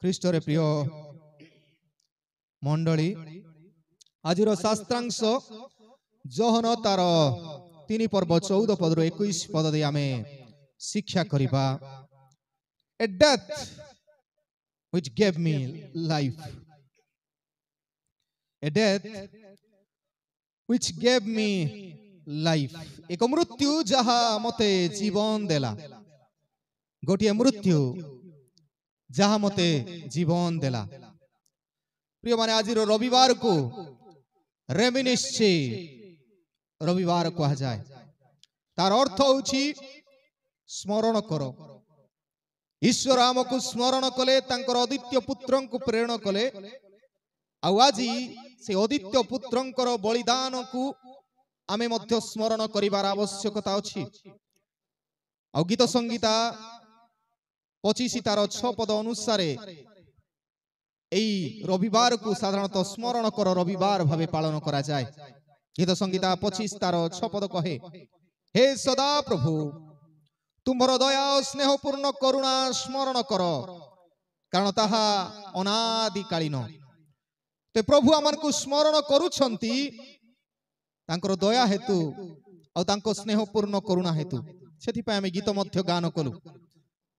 ଖ୍ରୀଷ୍ଟରେ ପ୍ରିୟ ମଣ୍ଡଳୀ ଆଜିର ଶାସ୍ତ୍ରାଂଶ ଯୋହନ ତାର 3 ପର୍ବ 14 ପଦରୁ 21 ପଦ ଦେଇ ଆମେ ଶିକ୍ଷା କରିବା। A death which gave me life. A death which gave me life. ଏକ ମୃତ୍ୟୁ ଯାହା ମତେ ଜୀବନ ଦେଲା। ଗୋଟିଏ ମୃତ୍ୟୁ ଯାହା ମତେ ଜୀବନ ଦେଲା। ପ୍ରିୟ ମାନେ ଆଜିର ରବିବାରକୁ ରେମିନିସ୍ସି ରବିବାର କୁହାଯାଏ। ତାର ଅର୍ଥ ହେଉଛି ସ୍ମରଣ କର। ଈଶ୍ୱର ଆମକୁ ସ୍ମରଣ କଲେ, ତାଙ୍କର ଅଦିତ୍ୟ ପୁତ୍ରଙ୍କୁ ପ୍ରେରଣ କଲେ, ଆଉ ଆଜି ସେ ଅଦିତ୍ୟ ପୁତ୍ରଙ୍କର ବଳିଦାନକୁ ଆମେ ମଧ୍ୟ ସ୍ମରଣ କରିବାର ଆବଶ୍ୟକତା ଅଛି। ଆଉ ଗୀତ ସଂଗୀତା 25 ତାର 6 ପଦ ଅନୁସାରେ এই রবিবারକୁ সাধারণতঃ স্মরণ কর রবিবার ভাবে পালন করা যায়। গীত সংগীতা 25 তার 6 পদ কহে, হে সদা প্রভু তুমর দয়া ও স্নেহপূর্ণ করুণা স্মরণ কর, কারণ তাহা অনাদিকালীন। তে প্রভু আমানকু স্মরণ করুছন্তি তাঙ্কর দয়া হেতু ଆଉ ତାଙ୍କ ସ୍ନେହପୂର୍ଣ୍ଣ କରୁଣା ହେତୁ। ସେଥିପାଇଁ ଆମେ ଗୀତ ମଧ୍ୟ ଗାନ କଲୁ।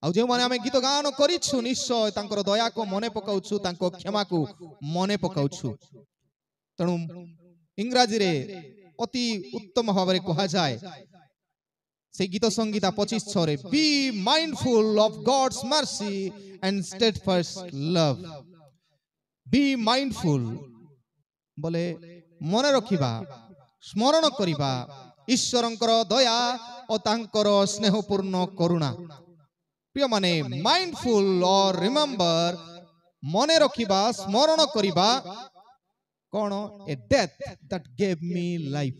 ଆଉ ଯେଉଁମାନେ ଆମେ ଗୀତ ଗାନ କରିଛୁ ନିଶ୍ଚୟ ତାଙ୍କର ଦୟାକୁ ମନେ ପକାଉଛୁ, ତାଙ୍କ କ୍ଷମାକୁ ମନେ ପକାଉଛୁ। ତେଣୁ ଇଂରାଜୀରେ ଅତି ଉତ୍ତମ ଭାବରେ କୁହାଯାଏ ସେ ଗୀତ ସଂଗୀତା 25:6ରେ, be mindful of God's mercy and steadfast love. be mindful ବୋଲେ ମନେ ରଖିବା, ସ୍ମରଣ କରିବା ଈଶ୍ୱରଙ୍କର ଦୟା ଓ ତାଙ୍କର ସ୍ନେହପୂର୍ଣ୍ଣ କରୁଣା। ପ୍ରିୟ ମାନେ ମାଇଣ୍ଡଫୁଲ ଅର ରିମେମ୍ବର ମନେ ରଖିବା, ସ୍ମରଣ କରିବା କଣ? ଏ death that gave me life.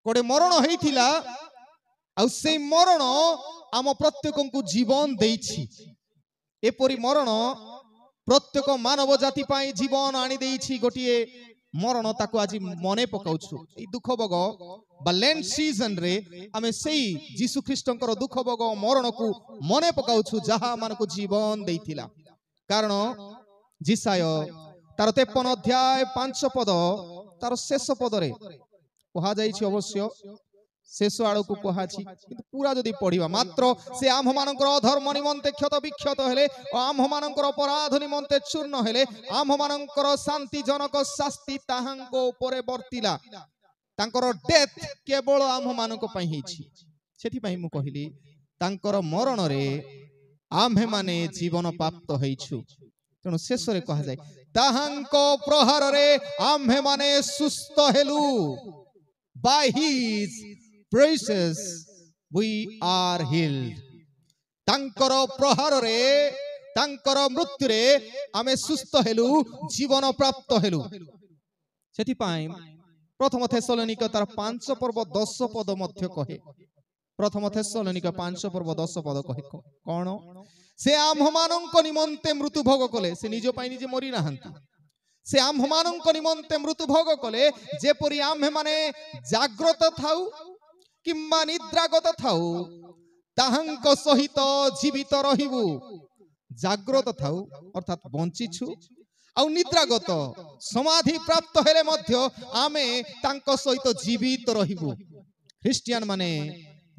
ଗୋଟେ ମରଣ ହେଇଥିଲା ଆଉ ସେଇ ମରଣ ଆମ ପ୍ରତ୍ୟେକଙ୍କୁ ଜୀବନ ଦେଇଛି। ଏପରି ମରଣ ପ୍ରତ୍ୟେକ ମାନବ ଜାତି ପାଇଁ ଜୀବନ ଆଣି ଦେଇଛି। ଗୋଟିଏ ମରଣ ତାକୁ ଆଜି ମନେ ପକାଉଛୁ। ଏଇ ଦୁଃଖ ଭୋଗ ବା ଲେଣ୍ଟ ସିଜନ ରେ ଆମେ ସେଇ ଯୀଶୁ ଖ୍ରୀଷ୍ଟଙ୍କର ଦୁଃଖ ଭୋଗ ମରଣକୁ ମନେ ପକାଉଛୁ ଯାହା ଆମକୁ ଜୀବନ ଦେଇଥିଲା। କାରଣ ଯିଶାୟ ତାର 53 ଅଧ୍ୟାୟ 5 ପଦ ତାର ଶେଷ ପଦରେ କୁହାଯାଇଛି, ଅବଶ୍ୟ ଶେଷ ଆଡ଼କୁ କୁହାଛି, କିନ୍ତୁ ପୁରା ଯଦି ପଢିବା, ମାତ୍ର ସେ ଆମ୍ଭମାନଙ୍କର ଅଧର୍ମ ନିମନ୍ତେ କ୍ଷତ ବିକ୍ଷତ ହେଲେ ଓ ଆମ୍ଭମାନଙ୍କର ଅପରାଧ ନିମନ୍ତେ ଚୂର୍ଣ୍ଣ ହେଲେ, ଆମ୍ଭମାନଙ୍କର ଶାନ୍ତିଜନକ ଶାସ୍ତି ତାହାଙ୍କ ଉପରେ ବର୍ତ୍ତିଲା। ତାଙ୍କର ଡେଥ୍ କେବଳ ଆମ୍ଭମାନଙ୍କ ପାଇଁ ହେଇଛି। ସେଥିପାଇଁ ମୁଁ କହିଲି ତାଙ୍କର ମରଣରେ ଆମ୍ଭେମାନେ ଜୀବନ ପ୍ରାପ୍ତ ହେଇଛୁ। ତେଣୁ ଶେଷରେ କୁହାଯାଏ, ତାହାଙ୍କ ପ୍ରହାରରେ ଆମ୍ଭେମାନେ ସୁସ୍ଥ ହେଲୁ। by his praises we are healed. ତାଙ୍କର ପ୍ରହାରରେ, ତାଙ୍କର ମୃତ୍ୟୁରେ ଆମେ ସୁସ୍ଥ ହେଲୁ, ଜୀବନ ପ୍ରାପ୍ତ ହେଲୁ। ସେଥିପାଇଁ ପ୍ରଥମ ଥେସଲୋନିକ ତାର 5 ପର୍ବ 10 ପଦ ମଧ୍ୟ କହେ। ପ୍ରଥମ ଥେସଲୋନିକ 5 ପର୍ବ 10 ପଦ କହେ କଣ? ସେ ଆମ୍ଭମାନଙ୍କ ନିମନ୍ତେ ମୃତ୍ୟୁ ଭୋଗ କଲେ। ସେ ନିଜ ପାଇଁ ନିଜେ ମରି ନାହାନ୍ତି। ସେ ଆମ୍ଭମାନଙ୍କ ନିମନ୍ତେ ମୃତ୍ୟୁ ଭୋଗ କଲେ, ଯେପରି ଆମ୍ଭେମାନେ ଜାଗ୍ରତ ଥାଉ କିମ୍ବା ନିଦ୍ରାଗତ ଥାଉ ତାହାଙ୍କ ସହିତ ଜୀବିତ ରହିବୁ। ଜାଗ୍ରତ ଥାଉ ଅର୍ଥାତ୍ ବଞ୍ଚିଛୁ, ଆଉ ନିଦ୍ରାଗତ ସମାଧି ପ୍ରାପ୍ତ ହେଲେ ମଧ୍ୟ ଆମେ ତାଙ୍କ ସହିତ ଜୀବିତ ରହିବୁ। ଖ୍ରୀଷ୍ଟିଆନ ମାନେ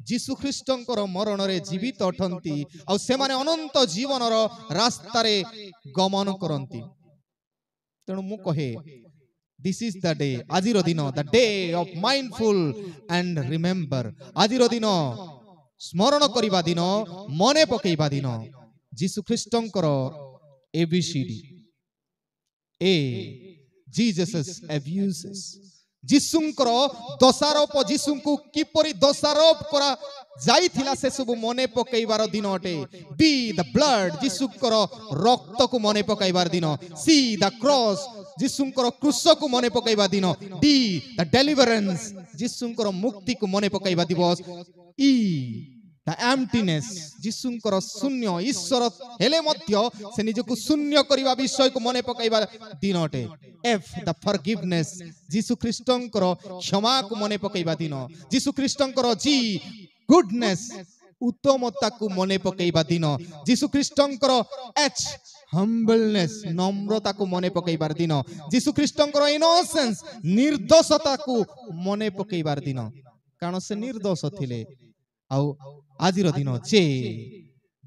ଯୀଶୁ ଖ୍ରୀଷ୍ଟଙ୍କର ମରଣରେ ଜୀବିତ ଅଟନ୍ତି, ଆଉ ସେମାନେ ଅନନ୍ତ ଜୀବନର ରାସ୍ତାରେ ଗମନ କରନ୍ତି। ତେଣୁ ମୁଁ କହେ, this is the day, ଆଜିର ଦିନ, the day of mindful and remember. ଆଜିର ଦିନ ସ୍ମରଣ କରିବା ଦିନ, ମନେ ପକେଇବା ଦିନ। ଯୀଶୁ ଖ୍ରୀଷ୍ଟଙ୍କର ABCD. A, Jesus' abuses. ଯୀଶୁଙ୍କର ଦୋଷାରୋପ, ଯୀଶୁଙ୍କୁ କିପରି ଦୋଷାରୋପ କରା ଯାଇଥିଲା ସେ ସବୁ ମନେ ପକେଇବାର ଦିନ ଅଟେ। ବି ଦ ବ୍ଲଡ୍, ଯୀଶୁଙ୍କର ରକ୍ତକୁ ମନେ ପକାଇବାର ଦିନ। ସି ଦ କ୍ରସ୍, ଯୀଶୁଙ୍କର କ୍ରୁଶକୁ ମନେ ପକାଇବା ଦିନ। ଡି ଦ ଡେଲିଭରେନ୍ସ, ଯୀଶୁଙ୍କର ମୁକ୍ତିକୁ ମନେ ପକାଇବା ଦିବସ। ଇ ଦ ଏମ୍ପଟିନେସ୍, ଯୀଶୁଙ୍କର ଶୂନ୍ୟ, ଈଶ୍ୱର ହେଲେ ମଧ୍ୟ ସେ ନିଜକୁ ଶୂନ୍ୟ କରିବା ବିଷୟକୁ ମନେ ପକାଇବା ଦିନ ଅଟେ। ଏଫ୍ ଦ ଫରଗିଭନେସ୍, ଯୀଶୁ ଖ୍ରୀଷ୍ଟଙ୍କର କ୍ଷମାକୁ ମନେ ପକାଇବା ଦିନ। ଯୀଶୁ ଖ୍ରୀଷ୍ଟଙ୍କର ଜି ଗୁଡନେସ୍, उत्तमता को मने पकेइबा दिन जीशु ख्रीष्टंकर एच हम्बलनेस नम्रता को मने पकेइबार दिन जीशु ख्रीष्टंकर इनोसेंस निर्दोषता को मने पकेइबार दिन कारण से निर्दोष थिले आउ आजिर दिन जे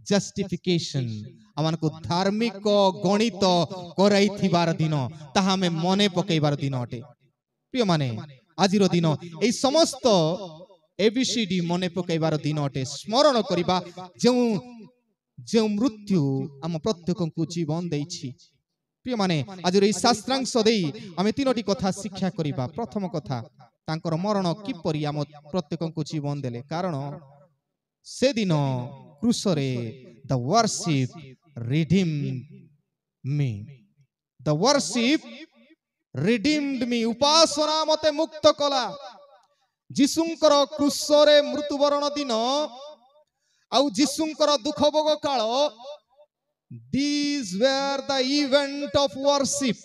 जस्टिफिकेशन आमान को धार्मिक गणित कराई थिबार दिन ताहा में मने पकेइबार दिन अटे प्रिय माने आजिर दिन ए समस्त एबीसीडी मने पकेइबार दिन अटे स्मरण करिबा जो मृत्यु आम प्रत्येक को जीवन देछि प्रिय माने आजिर ए शास्त्रांश देई आमे तीनोटी कथा शिक्षा करिबा प्रथम कथा तांकर मरण किपरि आम प्रत्येक को जीवन देले कारण से दिन क्रूसरे the worship redeemed me the worship redeemed me उपासना मते मुक्त कला जीशुंकर क्रूसरे मृत्युवरण दिन आउ जीशुंकर दुख भोग काल these were the event of worship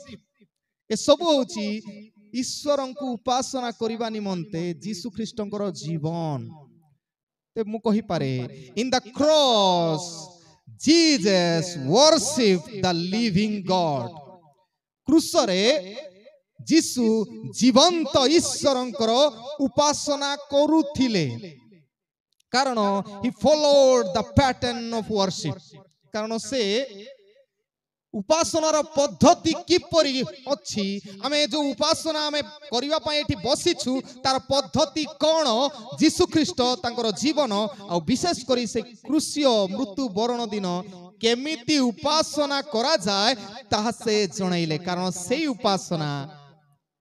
ए सब होची ईश्वरन को उपासना करिबा निमंते जीशु ख्रीष्टंकर जीवन ते मु कहि पारे in the cross Jesus worshiped the living God. क्रूसरे जीशु जीवंत ईश्वरंकर उपासना करुथिले कारण he followed the pattern of worship कारण से उपासनार पद्धति किपरि अछि आमे जो उपासना आमे करिवा पय एठी बसिछु तार पद्धति कोन जीशु ख्रीष्ट तांकर जीवन आ विशेष करी से क्रूसीय मृत्यु वरण दिन केमिति उपासना करा जाय ताहा से जणाइले कारण सेही उपासना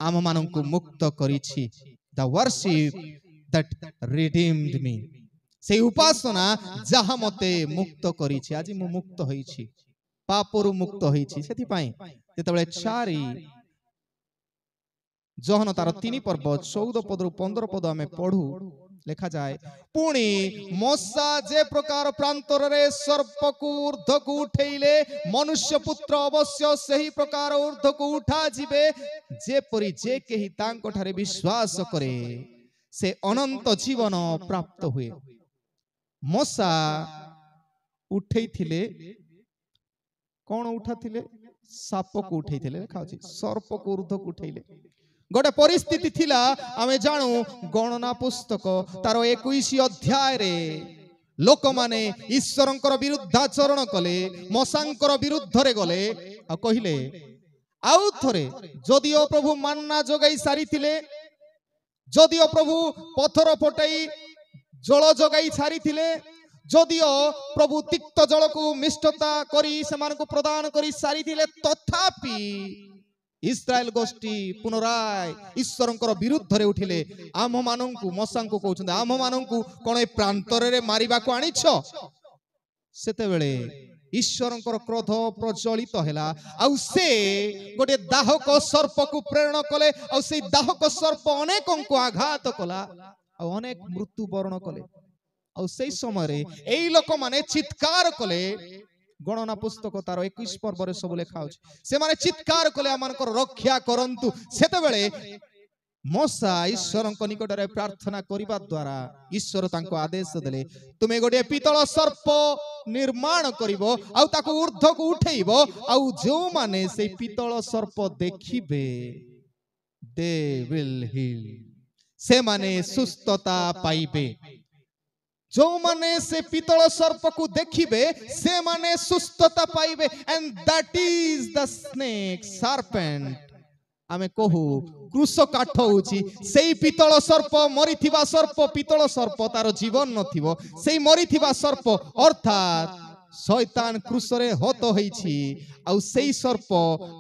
आम मानन को मुक्त करिछि द वर्शिप दैट रिडीम्ड मी सेही उपासना जहा मते मुक्त करिछि आज मु मुक्त होइछि पापरु मुक्त होइछि सेति पई जेतबेले 4 जोहन तार 3 पर्व 14 पदरु 15 पद आमे पढू लेखा जाए पुणी मशा जे प्रकार प्रांतर रे सर्प को ऊर्ध्व को उठेइले मनुष्य पुत्र अवश्य सही प्रकार ऊर्ध्व को उठा जिबे जे परि जे केही तांको ठारे विश्वास करे से अनंत जीवन प्राप्त हुए मशा उठेइथिले कौन उठा थिले साप को उठेइथिले लेखा अछि सर्प को ऊर्ध्व को उठेइले गोटे परिस्थिति थिला आमे जानू गणना पुस्तक तार 21 अध्याय रे लोक माने ईश्वरंकर विरुद्धाचरण कले मशांकर विरुद्ध रे गले आ कहिले आउ थरे जदिओ प्रभु मान्ना जोगाई सारी थिले जदिओ प्रभु पत्थर फटाई जल जोगाई सारी थिले जदिओ प्रभु तिक्त जल को मिष्टता करी समान को प्रदान करी सारी थिले तथापि इस्राएल गोष्ठी पुनराय ईश्वरंकर विरुद्ध रे उठिले आम माननकु मशांकु कहउछन आम माननकु कोन ए प्रांतर रे मारिबा को आनिछ सेते बेले ईश्वरंकर क्रोध प्रज्वलित हैला आ से गोटे दाहक सर्प को प्रेरण कले आ से दाहक सर्प अनेकन को आघात कला आ अनेक मृत्यु वरण कले आ से समय रे एई लोक माने चित्कार कले गणना पुस्तक तार 21 पर्व रे सब लेखा अछि से माने चित्कार कले आमानकर रक्षा करंतु सेते बेले मशा ईश्वरंक निकट रे प्रार्थना करिबा द्वारा ईश्वर तांको आदेश देले तुमे गोटे पितल सर्प निर्माण करिवो आ ताको ऊर्ध्व को उठेइबो आ जो माने से पितल सर्प देखिबे दे विल हील से माने सुस्थता पाइबे जो माने से पितल सर्प को देखिबे से माने सुस्थता पाइबे and that is the snake serpent आमे कहू क्रूस काठ होची सेई पितल सर्प मरिथिबा सर्प पितल सर्प तार जीवन नथिबो सेई मरिथिबा सर्प अर्थात शैतान क्रूस रे हत होईछि आ सेई सर्प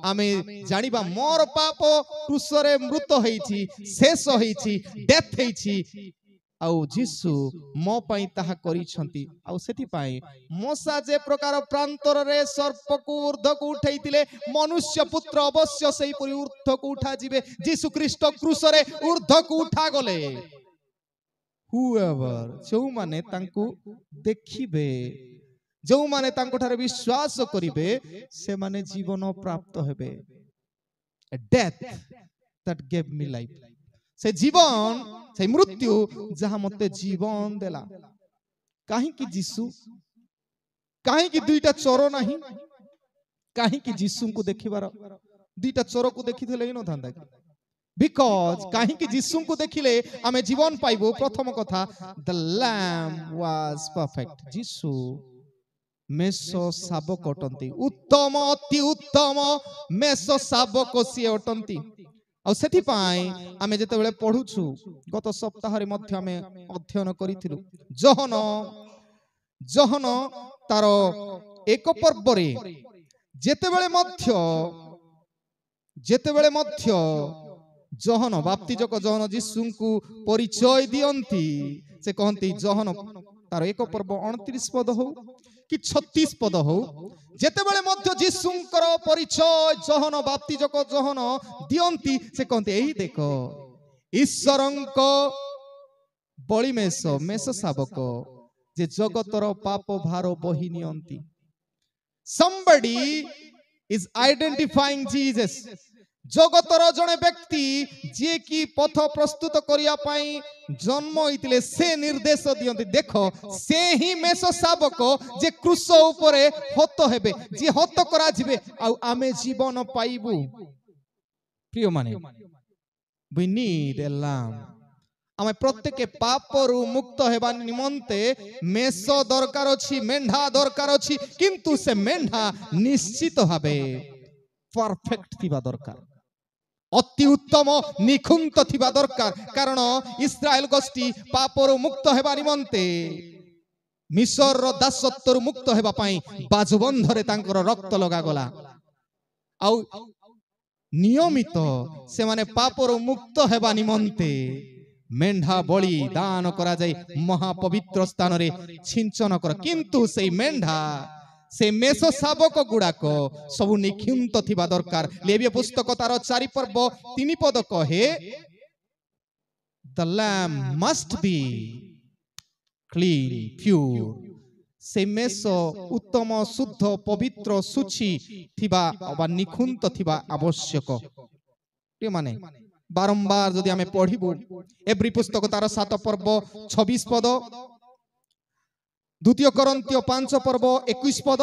आमे जानिबा मोर पाप क्रूस रे मृत होईछि शेष होईछि डेथ होईछि आउ जीसु मो पई ताहा करिसंती आउ सेति पई मशा जे प्रकार प्रांतर रे सर्प को ऊर्ध्व को उठैतिले मनुष्य पुत्र अवश्य सेही परि ऊर्ध्व को उठा जिबे जीसु ख्रीष्ट क्रूस रे ऊर्ध्व को उठा गले हुएवर जो माने तांको देखिबे जो माने तांको ठारे विश्वास करिबे से माने जीवन प्राप्त हेबे death that give me life से जीवन से मृत्यु जहां मते जीवन देला କାହିଁକି ଯୀଶୁ, କାହିଁକି ଦୁଇଟା ଚୋର ନାହିଁ? କାହିଁକି ଯୀଶୁଙ୍କୁ ଦେଖିବାର ଦୁଇଟା ଚୋରକୁ ଦେଖିଥିଲେ ହିଁ ନଥାନ୍ତା କି? ବିକଜ କାହିଁକି ଯୀଶୁଙ୍କୁ ଦେଖିଲେ ଆମେ ଜୀବନ ପାଇବୁ? ପ୍ରଥମ କଥା, ଦ ଲ୍ୟାମ୍ବ ୱାଜ ପରଫେକ୍ଟ। ଯୀଶୁ ମେଷ ଶାବକ ଅଟନ୍ତି, ଉତ୍ତମ, ଅତି ଉତ୍ତମ ମେଷ ଶାବକ ସିଏ ଅଟନ୍ତି। ଆଉ ସେଥିପାଇଁ ଆମେ ଯେତେବେଳେ ପଢୁଛୁ, ଗତ ସପ୍ତାହରେ ମଧ୍ୟ ଆମେ ଅଧ୍ୟୟନ କରିଥିଲୁ, ଜହନ ତାର 1 ପର୍ବରେ ଯେତେବେଳେ ମଧ୍ୟ ଜହନ ବାପ୍ତିଜକ ଜହନ ଯୀଶୁଙ୍କୁ ପରିଚୟ ଦିଅନ୍ତି, ସେ କହନ୍ତି, ଜହନ ତାର 1 ପର୍ବ 29 ପଦ ହଉ କି 36 ପଦ ହଉ, ଯେତେବେଳେ ମଧ୍ୟ ଯୀଶୁଙ୍କର ପରିଚୟ ଜହନ ବାପ୍ତିଜକ ଜହନ ଦିଅନ୍ତି, ସେ କହନ୍ତି, ଏହି ଦେଖ ଈଶ୍ୱରଙ୍କ ବଳି ମେଷ ଶାବକ, ଯେ ଜଗତର ପାପ ଭାର ବହି ନିଅନ୍ତି। Somebody is identifying Jesus. ଜଗତର ଜଣେ ବ୍ୟକ୍ତି ଯିଏ କି ପଥ ପ୍ରସ୍ତୁତ କରିବା ପାଇଁ ଜନ୍ମ ହୋଇଥିଲେ, ସେ ନିର୍ଦ୍ଦେଶ ଦିଅନ୍ତି, ଦେଖ ସେ ହିଁ ମେଷ ଶାବକ, ଯେ କ୍ରୁଶ ଉପରେ ହତ ହେବେ, ଯିଏ ହତ କରାଯିବେ, ଆଉ ଆମେ ଜୀବନ ପାଇବୁ। ପ୍ରିୟମାନେ, we need a lamb. ଆମେ ପ୍ରତ୍ୟେକ ପାପରୁ ମୁକ୍ତ ହେବା ନିମନ୍ତେ ମେଷ ଦରକାର ଅଛି, ମେଣ୍ଢା ଦରକାର ଅଛି, କିନ୍ତୁ ସେ ମେଣ୍ଢା ନିଶ୍ଚିତ ଭାବେ ପରଫେକ୍ଟ ଥିବା ଦରକାର, ଅତି ଉତ୍ତମ ନିଖୁନ୍ତ ଥିବା ଦରକାର। କାରଣ ଇସ୍ରାଏଲ ଗୋଷ୍ଠୀ ପାପରୁ ମୁକ୍ତ ହେବା ନିମନ୍ତେ, ମିଶରର ଦାସତ୍ୱରୁ ମୁକ୍ତ ହେବା ପାଇଁ ବାଜବନ୍ଧରେ ତାଙ୍କର ରକ୍ତ ଲଗାଗଲା। ଆଉ ନିୟମିତ ସେମାନେ ପାପରୁ ମୁକ୍ତ ହେବା ନିମନ୍ତେ ମେଣ୍ଢା ବଳି ଦାନ କରାଯାଇ ମହାପବିତ୍ର ସ୍ଥାନରେ ଛିଞ୍ଚନ କର। କିନ୍ତୁ ସେଇ ମେଣ୍ଢା, ସେ ମେଷ ଶାବକ ଗୁଡାକ ସବୁ ନିଖୁନ୍ତ ଥିବା ଦରକାର। ଲେବୀୟ ପୁସ୍ତକ ତାର 4 ପର୍ବ 3 ପଦ କହେ, the lamb must be clean, pure. ସେ ମେଷ ଉତ୍ତମ, ଶୁଦ୍ଧ, ପବିତ୍ର, ଶୁଚି ଥିବା ବା ନିଖୁନ୍ତ ଥିବା ଆବଶ୍ୟକ। ମାନେ ବାରମ୍ବାର ଯଦି ଆମେ ପଢିବୁ, ଏବ୍ରୀ ପୁସ୍ତକ ତାର 7 ପର୍ବ 26 ପଦ, 2 କରନ୍ଥୀୟ 5 ପର୍ବ 21 ପଦ,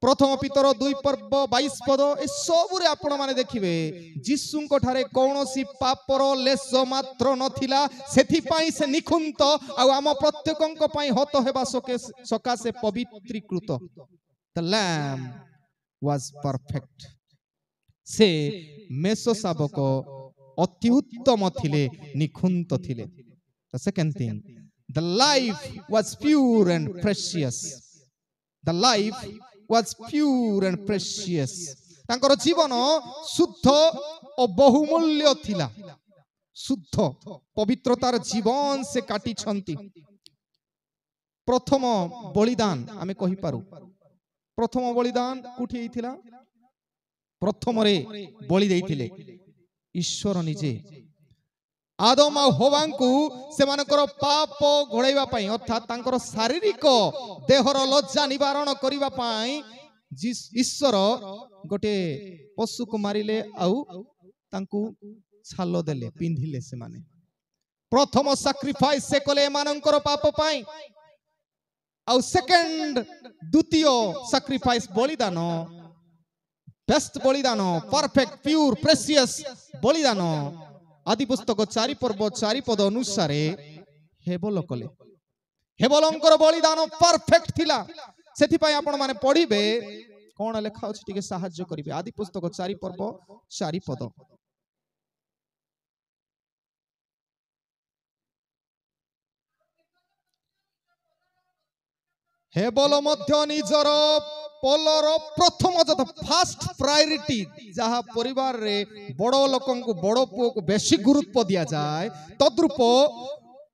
ପ୍ରଥମ ପିତର 2 ପର୍ବ 22 ପଦ, ଏସବୁରେ ଆପଣ ମାନେ ଦେଖିବେ ଯୀଶୁଙ୍କ ଠାରେ କୌଣସି ପାପର ଲେଶ ମାତ୍ର ନଥିଲା। ସେଥିପାଇଁ ସେ ନିଖୁନ୍ତ ଆଉ ଆମ ପ୍ରତ୍ୟେକଙ୍କ ପାଇଁ ହତ ହେବା ସକାଶେ ପବିତ୍ରୀକୃତ। The lamb was perfect. ସେ ମେଷ ଶାବକ ଅତି ଉତ୍ତମ ଥିଲେ, ନିଖୁନ୍ତ ଥିଲେ। The second thing, the life was pure and precious. The life was pure and precious. ତାଙ୍କର ଜୀବନ ଶୁଦ୍ଧ ଓ ବହୁମୂଲ୍ୟ ଥିଲା। ଶୁଦ୍ଧ ପବିତ୍ରତାର ଜୀବନ ସେ କାଟିଛନ୍ତି। ପ୍ରଥମ ବଳିଦାନ ଆମେ କହିପାରୁ, ପ୍ରଥମ ବଳିଦାନ କୋଉଠି ହେଇଥିଲା? ପ୍ରଥମରେ ବଳି ଦେଇଥିଲେ ଈଶ୍ୱର ନିଜେ। ଆଦମ ଆଉ ହୱାଙ୍କୁ ସେମାନଙ୍କର ପାପ ଘୋଡ଼ାଇବା ପାଇଁ, ଅର୍ଥାତ୍ ତାଙ୍କର ଶାରୀରିକ ଦେହର ଲଜ୍ଜା ନିବାରଣ କରିବା ପାଇଁ ଈଶ୍ୱର ଗୋଟେ ପଶୁକୁ ମାରିଲେ, ଆଉ ତାଙ୍କୁ ଛାଲ ଦେଲେ, ପିନ୍ଧିଲେ। ସେମାନେ ପ୍ରଥମ ସାକ୍ରିଫାଇସ୍ ସେ କଲେ ଏମାନଙ୍କର ପାପ ପାଇଁ। ଆଉ ସେକେଣ୍ଡ, ଦ୍ୱିତୀୟ ସାକ୍ରିଫାଇସ୍ ବଳିଦାନ, ବେଷ୍ଟ ବଳିଦାନ, ପରଫେକ୍ଟ, ପ୍ୟୁର, ପ୍ରେସିୟସ୍ ବଳିଦାନ, ଆଦି ପୁସ୍ତକ 4 ପର୍ବ 4 ପଦ ଅନୁସାରେ ହେବଲ କଲେ। ହେବଲଙ୍କର ବଳିଦାନ ପରଫେକ୍ଟ ଥିଲା। ସେଥିପାଇଁ ଆପଣ ମାନେ ପଢିବେ, କଣ ଲେଖା ଅଛି ଟିକେ ସାହାଯ୍ୟ କରିବେ। ଆଦି ପୁସ୍ତକ 4 ପର୍ବ 4 ପଦ, ହେବଲ ମଧ୍ୟ ନିଜର ପଲର ପ୍ରଥମ ଫାଷ୍ଟ ପ୍ରାୟୋରିଟି, ଯାହା ପରିବାରରେ ବଡ଼ ଲୋକଙ୍କୁ, ବଡ଼ ପୁଅକୁ ବେଶୀ ଗୁରୁତ୍ୱ ଦିଆଯାଏ, ତଦ୍ରୂପ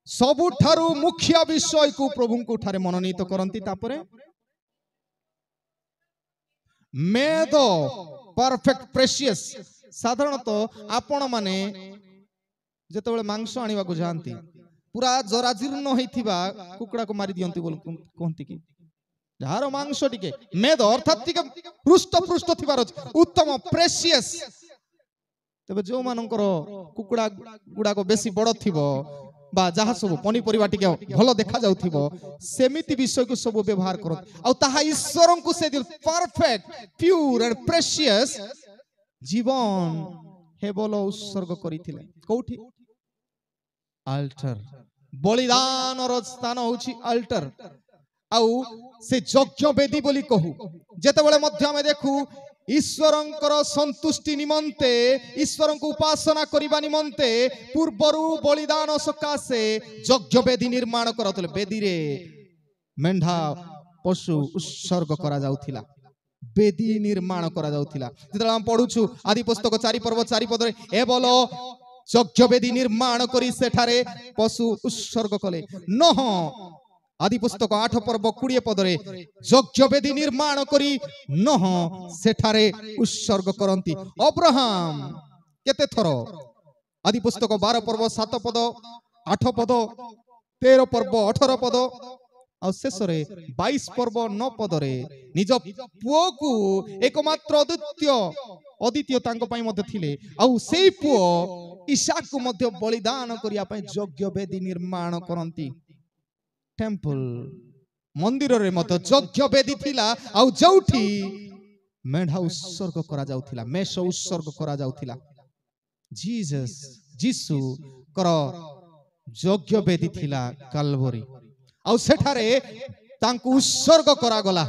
ସବୁଠାରୁ ମୁଖ୍ୟ ବିଷୟକୁ ପ୍ରଭୁଙ୍କୁ ଠାରେ ମନୋନୀତ କରନ୍ତି। ତାପରେ ମେଦ ପରଫେକ୍ଟ ପ୍ରେସିୟସ୍। ସାଧାରଣତଃ ଆପଣ ମାନେ ଯେତେବେଳେ ମାଂସ ଆଣିବାକୁ ଯାଆନ୍ତି, ପୁରା ଜରାଜୀର୍ଣ୍ଣ ହେଇଥିବା କୁକୁଡ଼ାକୁ ମାରି ଦିଅନ୍ତି ବୋଲି କୁହନ୍ତି କି? ଯାହାର ମାଂସ ଟିକେ ମେଦ ଅର୍ଥାତ୍ ଟିକେ ହୃଷ୍ଟପୃଷ୍ଟ ଥିବାର ଅଛି, ଉତ୍ତମ, ପ୍ରେସିୟସ୍। ତେବେ ଯୋଉମାନଙ୍କର କୁକୁଡ଼ା ଗୁଡାକ ବେଶୀ ବଡ ଥିବ, बा जहा सब पनीपरिबा टिके भलो देखा जाउथिबो सेमिति विषय को सब व्यवहार करत आ ताहा ईश्वर को से दिल परफेक्ट प्योर एंड प्रेशियस जीवन हेबलो उत्सर्ग करिथिले कोठी अल्टर बलिदान रो स्थान होची अल्टर आउ से यज्ञ वेदी बोली कहू जेते बेले मध्य में देखू ईश्वरंकर संतुष्टि निमंते ईश्वर को उपासना करिबा निमंते पूर्वरु बलिदान सकाशे यज्ञ वेदी निर्माण करथले वेदी रे मेंढा पशु उत्सर्ग करा जाउथिला वेदी निर्माण करा जाउथिला जेतला हम पढुछु आदि पुस्तक 4 पर्व 4 पद रे ए बोलो यज्ञ वेदी निर्माण करी सेठारे पशु उत्सर्ग कले नह आदि पुस्तक 8 पर्व 20 पद रे यज्ञ वेदी निर्माण करी नह सेठारे उत्सर्ग करंती अब्राहम केते थरो आदि पुस्तक 12 पर्व 7 पद 8 पद 13 पर्व 18 पद आ शेष रे 22 पर्व 9 पद रे निज पुओ को एकमात्र अद्वितीय तांको पई मध्ये थिले आ सेई पुओ ईसाक को मध्ये बलिदान करिया पई यज्ञ वेदी निर्माण करंती टेम्पल मंदिर रे मत यज्ञ वेदी थिला आ जौठी मेढा उत्सर्ग करा जाउथिला मेष उत्सर्ग करा जाउथिला जीसस जीसु कर यज्ञ वेदी थिला काल्वरी आ सेठारे तांकु उत्सर्ग करा गला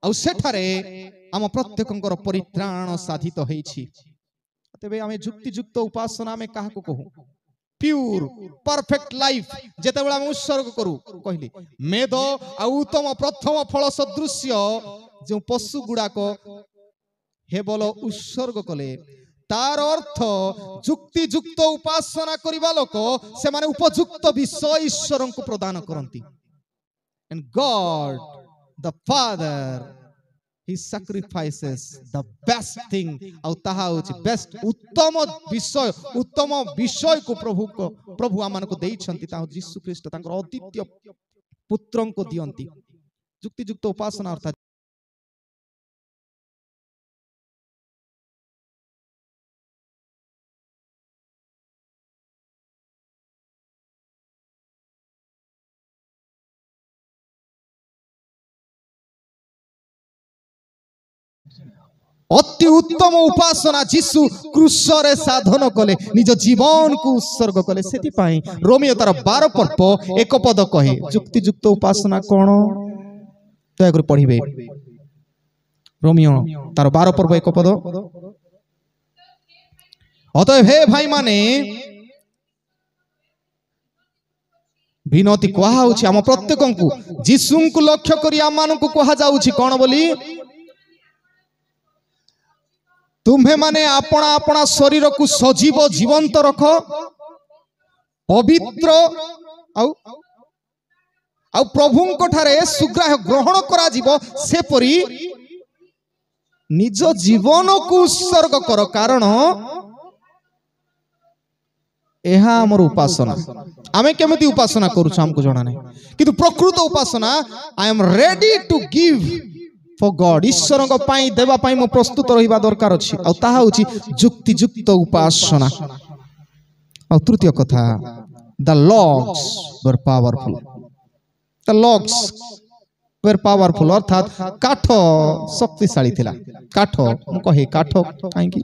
आ सेठारे हम प्रत्येकंकर परित्राण साधित होईछि तबे आमे जुक्ति जुक्त उपासना में काहा को कहू प्योर परफेक्ट लाइफ जेते बेला हम उत्सर्ग करू कहली मेद आ उत्तम प्रथम फल सदृश्य जो पशु गुडा को हेबलो उत्सर्ग कले तार अर्थ जुक्ति जुक्त उपासना करिबा लोक से माने उपयुक्त विषय ईश्वर को प्रदान करंती and God the father he sacrifices the best thing au taha hochi best उत्तम विषय को प्रभु आमान को देइछंती ता यीशु ख्रीष्ट तांकर अद्वितीय पुत्रन को दियंती जुक्ति जुक्त उपासना अर्थात अति उत्तम उपासना जीशु क्रूस रे साधन कले निज जीवन को उत्सर्ग कले सेति पाई रोमियो तार 12 पर्व एक पद कहे जुक्ति जुक्त उपासना कोन दया कर पढिबे रोमियो तार 12 पर्व एक पद अतएव हे भाई माने विनती कहा होछि हम प्रत्येकन को जीशु को लक्ष्य करी आमान को कहा जाउछि कोन बोली तुम्हें माने अपना अपना शरीर को सजीव जीवंत रख पवित्र आउ प्रभु ठारे सुग्राह ग्रहण करा जीवो से परी निज जीवन को उत्सर्ग कर कारण एहा हमर उपासना आमे केमिति उपासना करूछ हमको जणा नै किंतु प्रकृत उपासना I am ready to give for God ईश्वर को पाई देवा पाई मो प्रस्तुत रहिबा दरकार अछि आ ताहा होछि जुक्ति जुक्त उपासना आ तृतीय कथा the logs were powerful the logs were powerful अर्थात काठ शक्तिशाली थिला काठ मु कहे काठ काई की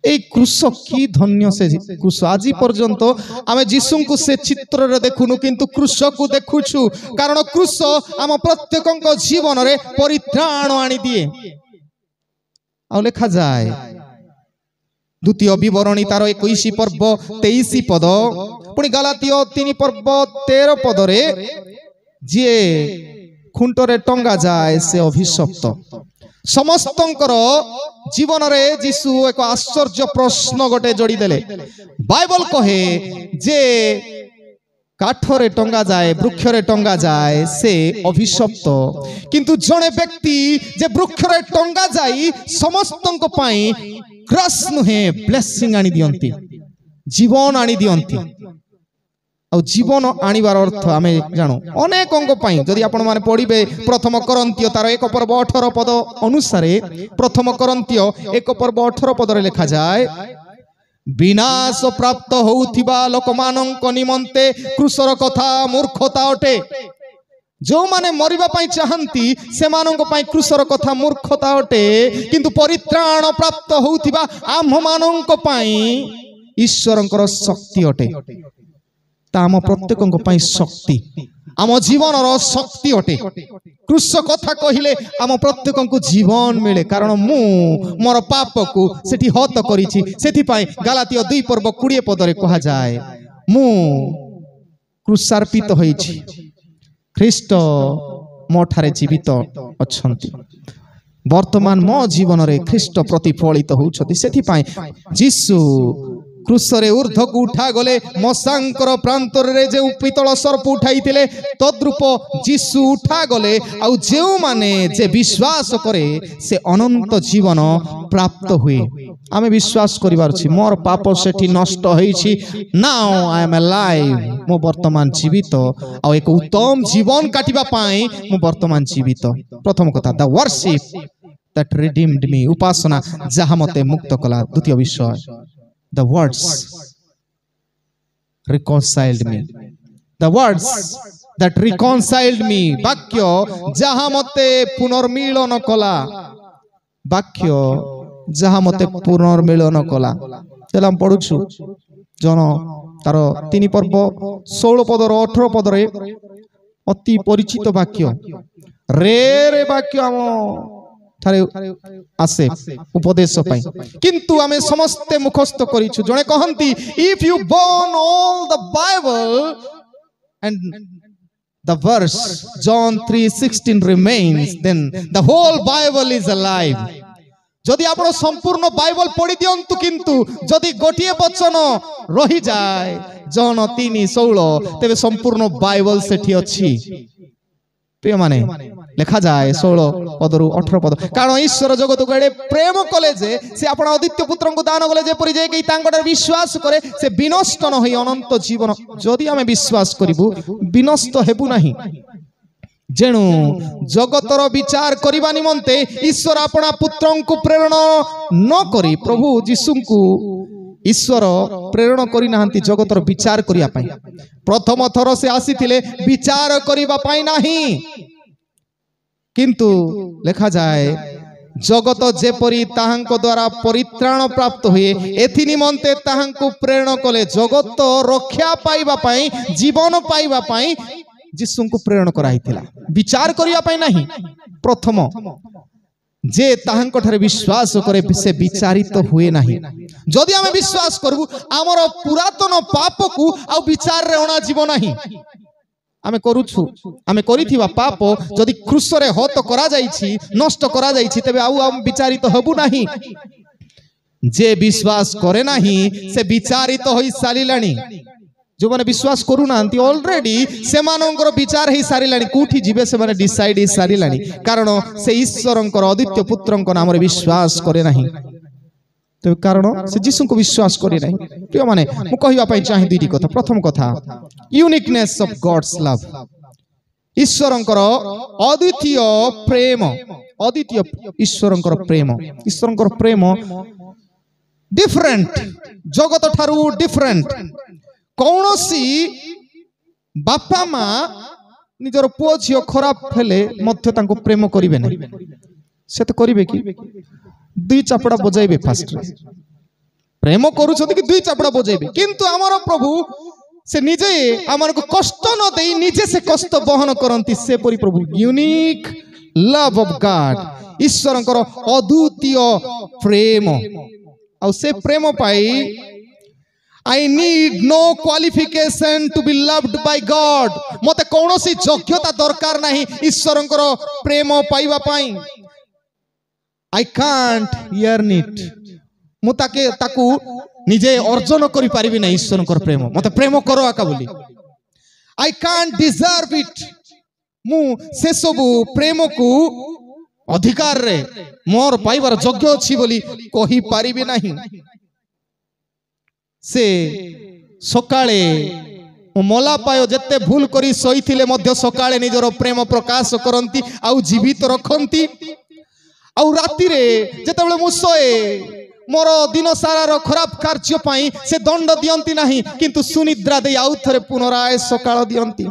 ए क्रूस की धन्य से क्रूस आज पर्यंत आमे जीसु को से चित्र रे देखुनु किंतु क्रूस को देखुछु कारण क्रूस आम प्रत्येकन को जीवन रे परित्राण आनी दिए आ लिखा जाए द्वितीय विवरणी तार 21 पर्व 23 पद पुनी गलातीय 3 पर्व 13 पद रे जे खुंटरे टंगा जाए से अभिशप्त समस्तंकर जीवन रे जीसु एक आश्चर्य प्रश्न गोटे जोड़ी देले बाइबल कहे जे काठरे टंगा जाए वृक्षरे टंगा जाए से अभिशप्त किंतु जड़े व्यक्ति जे वृक्षरे टंगा जाई समस्तंक पाई क्रस नुहे ब्लेसिंग आनी दियंती जीवन आनी दियंती आ जीवन आनिबार अर्थ आमे जानो अनेक अंग पाई जदि आपण माने पढिबे प्रथम करंतिय तार 1 पर्व 18 पद अनुसारे प्रथम करंतिय 1 पर्व 18 पद रे लिखा जाए विनाश प्राप्त होउथिबा लोकमानंक निमंते क्रूसर कथा मूर्खता अटे। जो माने मरिबा पाई चाहंती से मानंक पाई क्रूसर कथा मूर्खता अटे, किंतु परित्राण प्राप्त होउथिबा आम मानंक पाई ईश्वरंकर शक्ति अटे। ताम प्रत्येकंक पाई शक्ति, आम जीवन शक्ति अटे। क्रूस कथा कहिले आम प्रत्येक जीवन मिले, कारण मु मोर पाप को सेठी हत करिछि। सेथि पाई गलातिया 2 पर्व 20 पदरे कहा जाए, मु क्रूसार्पित होइछि, ख्रीष्ट मो ठारे जीवित अछंती। वर्तमान मो जीवन रे ख्रीष्ट प्रतिफलित होउछथि। सेथि पाई जीसु क्रूसरे ऊर्ध्व को उठा गले, मशांकर प्रांतर रे जे पितल सर्प उठाई थिले तद्रूप जीसु उठा गले। आउ जेउ माने जे विश्वास करे से अनंत जीवन प्राप्त हुए। आमे विश्वास करिवार छी मोर पाप सेठी नष्ट होईछि। नाउ आई एम अलाइव, मो वर्तमान जीवित, आ एक उत्तम जीवन काटिबा पाई मो वर्तमान जीवित। प्रथम कथा द वर्शिप दैट रिडीम्ड मी, उपासना जहा मते मुक्त कला। द्वितीय विषय the words reconciled me, the words that reconciled me, वाक्य जहा मते पुनर्मिलन कला, वाक्य जहा मते पुनर्मिलन कला। तेला पढुछु जन तार 3 पर्व 16 पदर 18 पदरे अति परिचित वाक्य। रे वाक्य आम थारे आसे उपदेश पाई, किंतु आमे समस्त मुखस्त करिछु। जणे कहंती if you burn all the Bible and the verse John 3:16 remains, then the whole Bible is alive. जदि आपण संपूर्ण बाइबल पढ़ी दियंतु, किंतु जदि गोटिए वचन रही जाए जॉन 3:16, तेबे संपूर्ण बाइबल सेठी अछि। प्रिय माने लिखा जाए 16 पदरु 18 पद, कारण ईश्वर जगत को एडे प्रेम कले जे से आपण अद्वितीय पुत्र को दान कले, जे परि जे कि तांकर विश्वास करे से विनष्ट न होई अनंत जीवन। जदि आमे विश्वास करिबु विनष्ट हेबु नाही। जेणु जगतर विचार करिबा निमंते ईश्वर आपणा पुत्रन को प्रेरण न करी प्रभु यीशु को ईश्वर प्रेरण करि नाहंती जगतर विचार करिया पाई। प्रथम थर से आसीथिले विचार करिबा पाई नाही, किंतु लिखा जाए जगत जेपरी ताहांको द्वारा परित्राण प्राप्त हुए एथि निमंते ताहांको प्रेरण कले। जगत रक्षा पाइबा पाई, जीवन पाइबा पाई यीशु को प्रेरण कराइथिला, विचार करिया पाई नाही। प्रथम जे ताहांको ठारे विश्वास करे से विचारित हुए नाही। जदि आमे विश्वास करबु हमर पुरातन पाप को आ विचार रे ओना जीव नाही। आमे करूछु, आमे करिथिबा पाप जदि क्रूस रे हत करा जाईछि, नष्ट करा जाईछि, तबे आउ हम विचारित हबु नाही। जे विश्वास करे नाही से विचारित होई सारिलानी। जो माने विश्वास करू नांती ऑलरेडी से मानकर विचार ही सारिलानी, कोठी जीवे से माने डिसाइड ही सारिलानी, कारण से ईश्वरंकर अद्वितीय पुत्रंक नाम रे विश्वास करे नाही। तो कारण से यीशु को विश्वास करे नाही। प्रिय माने मु कहिबा पई चाहि दुईटी कथा। प्रथम कथा यूनिकनेस ऑफ गॉड्स लव, ईश्वरंकर अद्वितीय प्रेम, अद्वितीय ईश्वरंकर प्रेम। ईश्वरंकर प्रेम डिफरेंट, जगत ठारू डिफरेंट। कौनसी बापा माँ निजर पुओ झियो खराब हेले मध्य तांको प्रेम करिवे नै, से तो करिवे कि 2 चापड़ा बजाइबे। फास्ट प्रेम करूछथि कि 2 चापड़ा बजाइबे, किंतु हमर प्रभु से निजे हमर को कष्ट न देई निजे से कष्ट बहन करंती। से परि प्रभु यूनिक लव ऑफ गॉड, ईश्वरंकर अद्वितीय प्रेम। आ से प्रेम पाई I need no qualification to be loved by God। मते कौनसी योग्यता दरकार नहीं ईश्वरंकर प्रेम पाइबा पाई। I can't earn it, मु ताकू निजे अर्जन करि पारिबि नै ईश्वरंकर प्रेम। मते प्रेम करो आका बोली I can't deserve it, मु से सब प्रेम को अधिकार रे मोर पाइबार योग्य अछि बोली कहि पारिबि नाही। से सकाळे मला पायो जत्ते भूल करी सईथिले मध्य सकाळे निजर प्रेम प्रकाश करंती आउ जीवित रखंती। आउ राति रे जेतेबेले मु सोए मोर दिन सारार खराब कार्य पाई से दंड दियंती नहीं किंतु सुनिद्रा दे आउ थरे पुनराय सकाळ दियंती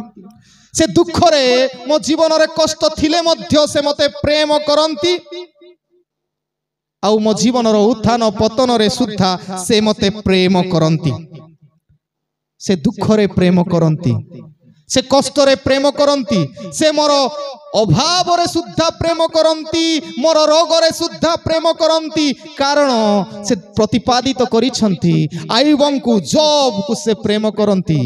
से दुख रे मो जीवन रे कष्ट थिले मध्य से मते प्रेम करंती आउ मो जीवन रो उत्थान पतन रे सुद्धा से मते प्रेम करंती से दुख रे प्रेम करंती से कष्ट रे प्रेम करंती से मोर अभाव रे सुद्धा प्रेम करंती मोर रोग रे सुद्धा प्रेम करंती कारण से प्रतिपादित करिसंती आयुब को जॉब को से प्रेम करंती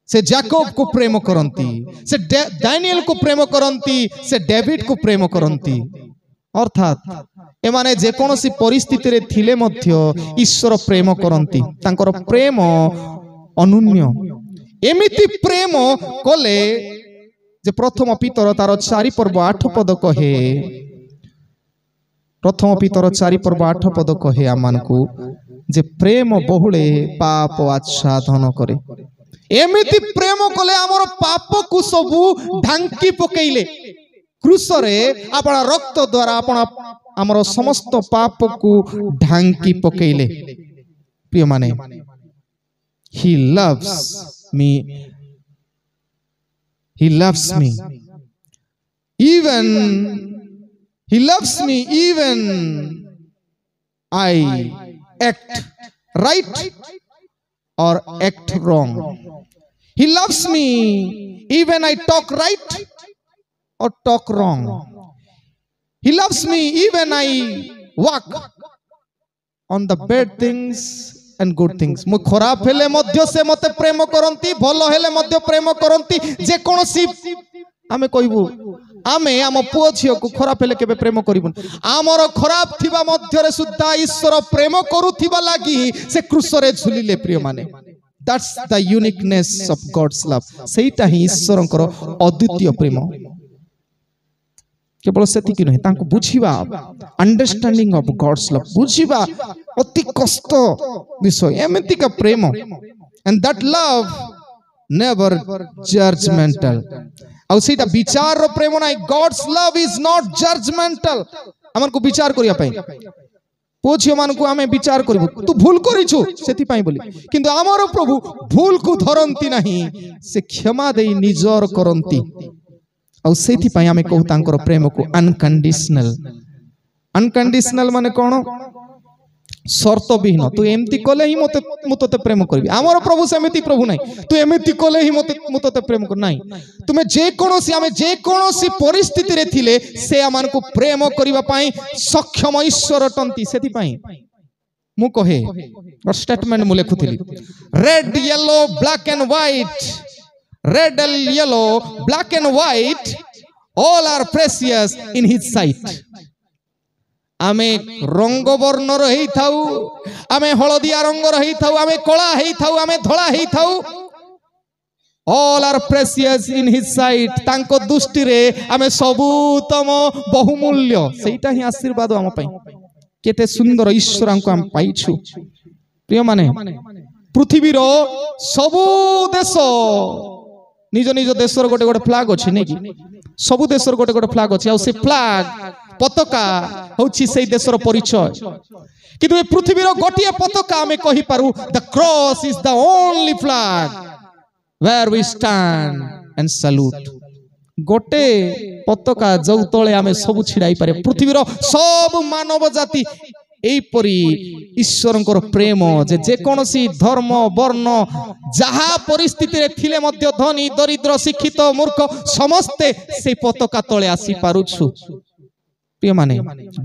से जैकब को प्रेम करंती से दानिएल को प्रेम करंती से डेविड को प्रेम करंती अर्थात एमाने जे कोनोसी परिस्थिति रे थिले मध्य ईश्वर प्रेम करंती तांकर प्रेम अनन्य एमिति प्रेम कले जे प्रथम पितर तार 4 पर्व 8 पद कहे प्रथम पितर 4 पर्व 8 पद कहे आमानकु जे प्रेम बहुले पाप आच्छादन करे एमिति प्रेम कले हमर पाप को सबु ढांकी पकेइले क्रूस रे आपण रक्त द्वारा आपण हमर समस्त पाप को ढांकी पकेइले प्रिय माने he loves me even he loves me even I act right or act wrong he loves me even I talk right or talk wrong he loves me even I walk on the bad things and good things मु खराब हेले मध्य से मते प्रेम करंती भलो हेले मध्य प्रेम करंती जे कोनोसी आमे कहबू आमे आम पुओ झियो को खराब हेले केबे प्रेम करिबुन आमर खराब थिबा मध्य रे सुद्धा ईश्वर प्रेम करूथिबा लागि से क्रूस रे झुलिले प्रिय माने that's the uniqueness of God's love सेटा ही ईश्वरंकर अद्वितीय प्रेम केवल सेति कि नहीं तांको बुझिबा अंडरस्टैंडिंग ऑफ गॉड्स लव बुझिबा अति कष्ट विषय एमिति का प्रेम and that love never judgmental आउ सेटा विचार रो प्रेम नाही God's love is not judgmental हमन को विचार करिया पई पोछियो मान को हमें विचार करबो तू भूल करिछु सेति पई बोली किंतु हमर प्रभु भूल को धरंती नाही से क्षमा देई निजर करंती और सेति पई हमें कहू तांकर प्रेम को अनकंडीशनल अनकंडीशनल माने कोन शर्त विहीन तू एमती कले ही मते मुतते प्रेम करबी हमर प्रभु सेमिति प्रभु नै तू एमिति कले ही मते मुतते प्रेम कर नै तुमे जे कोनोसी हमें जे कोनोसी परिस्थिति रे थिले से आमान को प्रेम करबा पई सक्षम ईश्वर टंती सेति पई मु कहे और स्टेटमेंट मु लेखुथिली red yellow black and white red and yellow black and white all are precious in his sight आमे रंग वर्ण रही थाउ आमे हलदिया रंग रही थाउ आमे कला हेई थाउ आमे धला हेई थाउ all are precious in his sight तांको दृष्टि रे आमे सबुतम बहुमूल्य सेटा ही आशीर्वाद हम पई केते सुंदर ईश्वर हमको हम पाइछु प्रिय माने पृथ्वी रो सबु देश निज निज देशर गोटे गोटे फ्लैग अछि नै कि सबु देशर गोटे गोटे फ्लैग अछि आ से फ्लैग पताका होछि से देशर परिचय किंतु ए पृथ्वीर गोटिए पताका हमें कहि पारु the cross is the only flag where we stand and salute गोटे पताका जो तळे हमें सब छिड़ाई पारे पृथ्वीर सब मानव जाति एई परी ईश्वरंकर प्रेम जे जे कोनोसी धर्म वर्ण जहा परिस्थिति रे थिले मध्य धनी दरिद्र शिक्षित मूर्ख समस्ते से पताका तळे आसी पारुछु प्रिय माने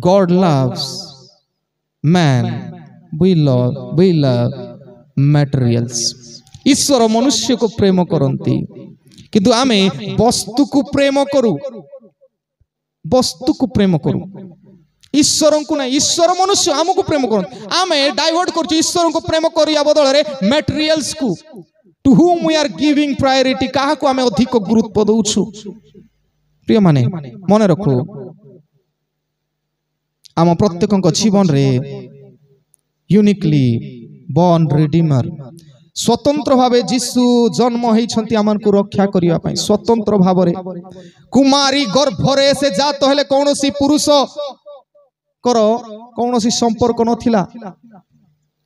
God loves man we love materials ईश्वर मनुष्य को प्रेम करंती किंतु आमे वस्तु को प्रेम करू वस्तु को प्रेम करू ईश्वर को ना ईश्वर मनुष्य हमको प्रेम करन आमे डाइवर्ट करछु ईश्वर को प्रेम करिया बदल रे मटेरियल्स को to whom we are giving priority काहा को आमे अधिक गुरुत्व दउछु प्रिय माने मने रखो आम प्रत्येक जीवन रे यूनिकली बॉर्न रिडीमर स्वतंत्र भावे जीशु जन्म होइछंती आमन को रक्षा करिया पई स्वतंत्र भाव रे कुमारी गर्भ रे से जात हेले कोनोसी पुरुष करो कौन सी संपर्क नथिला